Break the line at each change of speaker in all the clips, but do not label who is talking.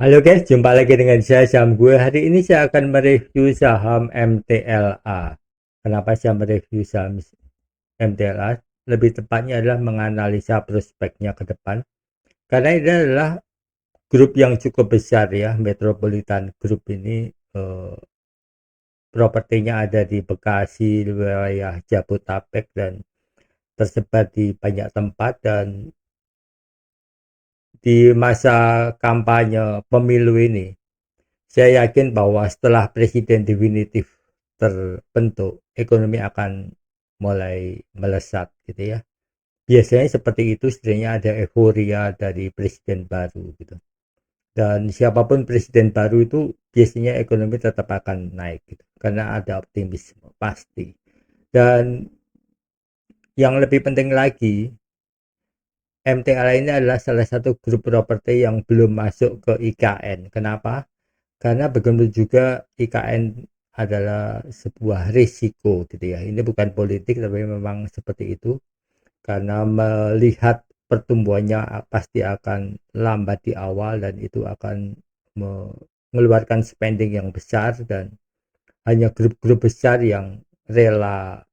Halo guys, jumpa lagi dengan saya Sam gue. Hari ini saya akan mereview saham MTLA. Kenapa saya mereview saham MTLA? Lebih tepatnya adalah menganalisa prospeknya ke depan. Karena ini adalah grup yang cukup besar ya, Metropolitan Group ini propertinya ada di Bekasi, wilayah Jabodetabek dan tersebar di banyak tempat dan di masa kampanye pemilu ini saya yakin bahwa setelah presiden definitif terbentuk, ekonomi akan mulai melesat gitu ya. Biasanya seperti itu, setidaknya ada euforia dari presiden baru gitu. Dan siapapun presiden baru itu biasanya ekonomi tetap akan naik gitu. Karena ada optimisme pasti. Dan yang lebih penting lagi, MTL ini adalah salah satu grup properti yang belum masuk ke IKN. Kenapa? Karena begitu juga IKN adalah sebuah risiko gitu ya. Ini bukan politik tapi memang seperti itu. Karena melihat pertumbuhannya pasti akan lambat di awal dan itu akan mengeluarkan spending yang besar dan hanya grup-grup besar yang rela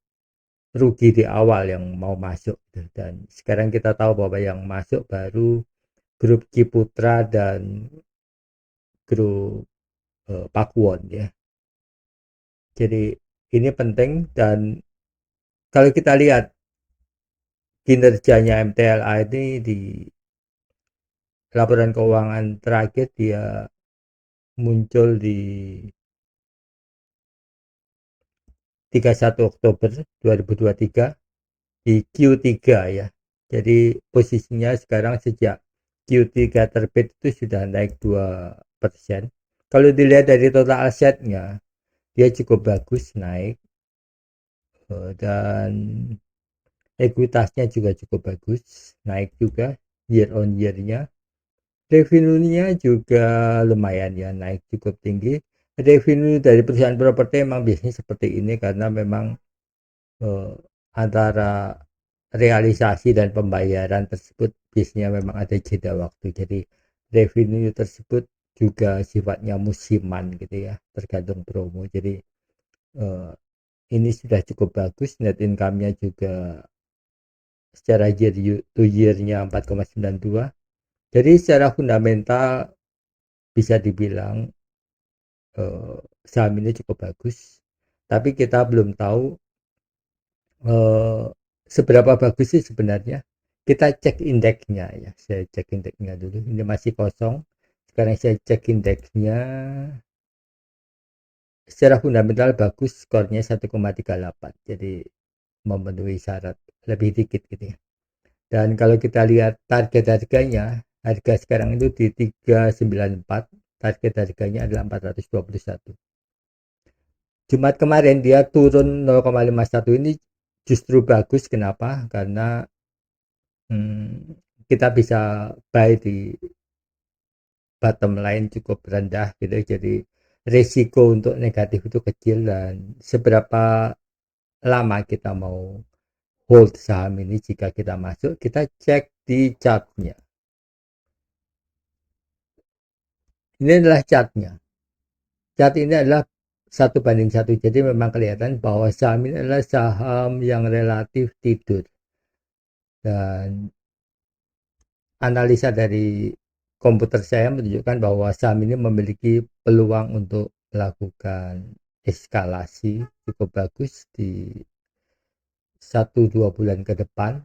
rugi di awal yang mau masuk gitu. Dan sekarang kita tahu bahwa yang masuk baru grup Ciputra dan grup Pakuwon ya. Jadi ini penting dan kalau kita lihat kinerjanya MTLA ini di laporan keuangan terakhir dia muncul di 31 Oktober 2023 di Q3 ya. Jadi posisinya sekarang sejak Q3 terbit itu sudah naik 2%. Kalau dilihat dari total asetnya dia cukup bagus naik dan ekuitasnya juga cukup bagus naik juga year on year-nya. Revenue-nya juga lumayan ya, naik cukup tinggi. Revenue dari perusahaan properti memang biasanya seperti ini karena memang eh, antara realisasi dan pembayaran tersebut biasanya memang ada jeda waktu. Jadi revenue tersebut juga sifatnya musiman gitu ya, tergantung promo. Jadi eh, ini sudah cukup bagus, net income-nya juga secara year to year-nya 4,92. Jadi secara fundamental bisa dibilang eh, saham ini cukup bagus, tapi kita belum tahu eh, seberapa bagus sih sebenarnya. Kita cek indeksnya ya, saya cek indeksnya dulu. Ini masih kosong. Sekarang saya cek indeksnya. Secara fundamental bagus, skornya 1,38. Jadi memenuhi syarat lebih dikit gitu ya. Dan kalau kita lihat target harganya, harga sekarang itu di 394, target harganya adalah 421. Jumat kemarin dia turun 0,51, ini justru bagus. Kenapa? Karena kita bisa buy di bottom line cukup rendah gitu, jadi risiko untuk negatif itu kecil. Dan seberapa lama kita mau hold saham ini, jika kita masuk kita cek di chartnya. Ini adalah chartnya. Chart ini adalah 1:1, jadi memang kelihatan bahwa saham ini adalah saham yang relatif tidur. Dan analisa dari komputer saya menunjukkan bahwa saham ini memiliki peluang untuk melakukan eskalasi cukup bagus di 1-2 bulan ke depan.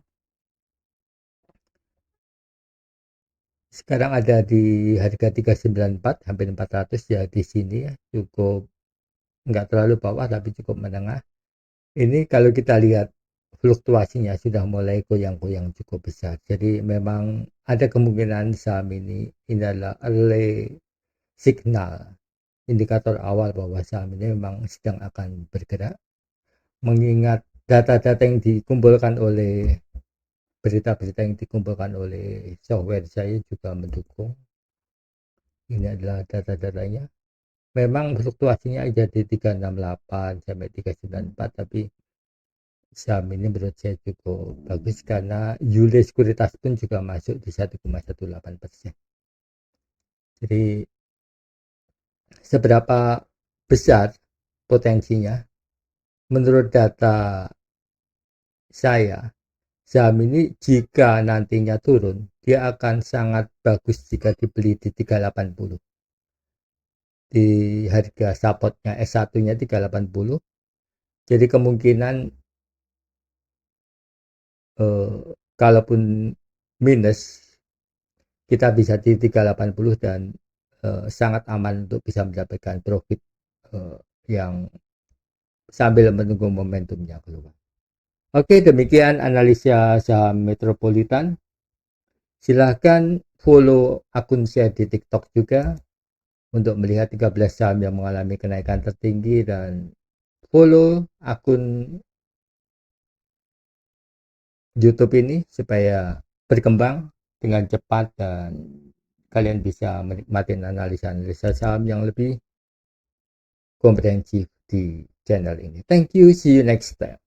Sekarang ada di harga 394, hampir 400 ya, di sini ya, cukup nggak terlalu bawah tapi cukup menengah. Ini kalau kita lihat fluktuasinya sudah mulai goyang-goyang cukup besar. Jadi memang ada kemungkinan saham ini adalah early signal, indikator awal bahwa saham ini memang sedang akan bergerak. Mengingat data-data yang dikumpulkan oleh berita-berita yang dikumpulkan oleh software saya juga mendukung. Ini adalah data-datanya. Memang fluktuasinya jadi 368 sampai 394, tapi saham ini menurut saya cukup bagus karena yield sekuritas pun juga masuk di 1,18%. Jadi seberapa besar potensinya? Menurut data saya, saham ini jika nantinya turun, dia akan sangat bagus jika dibeli di 380. Di harga supportnya S1-nya 380. Jadi kemungkinan kalaupun minus, kita bisa di 380 dan sangat aman untuk bisa mendapatkan profit yang sambil menunggu momentumnya keluar. Oke, demikian analisa saham Metropolitan. Silahkan follow akun saya di TikTok juga untuk melihat 13 saham yang mengalami kenaikan tertinggi, dan follow akun YouTube ini supaya berkembang dengan cepat dan kalian bisa menikmati analisa-analisa saham yang lebih komprehensif di channel ini. Thank you, see you next time.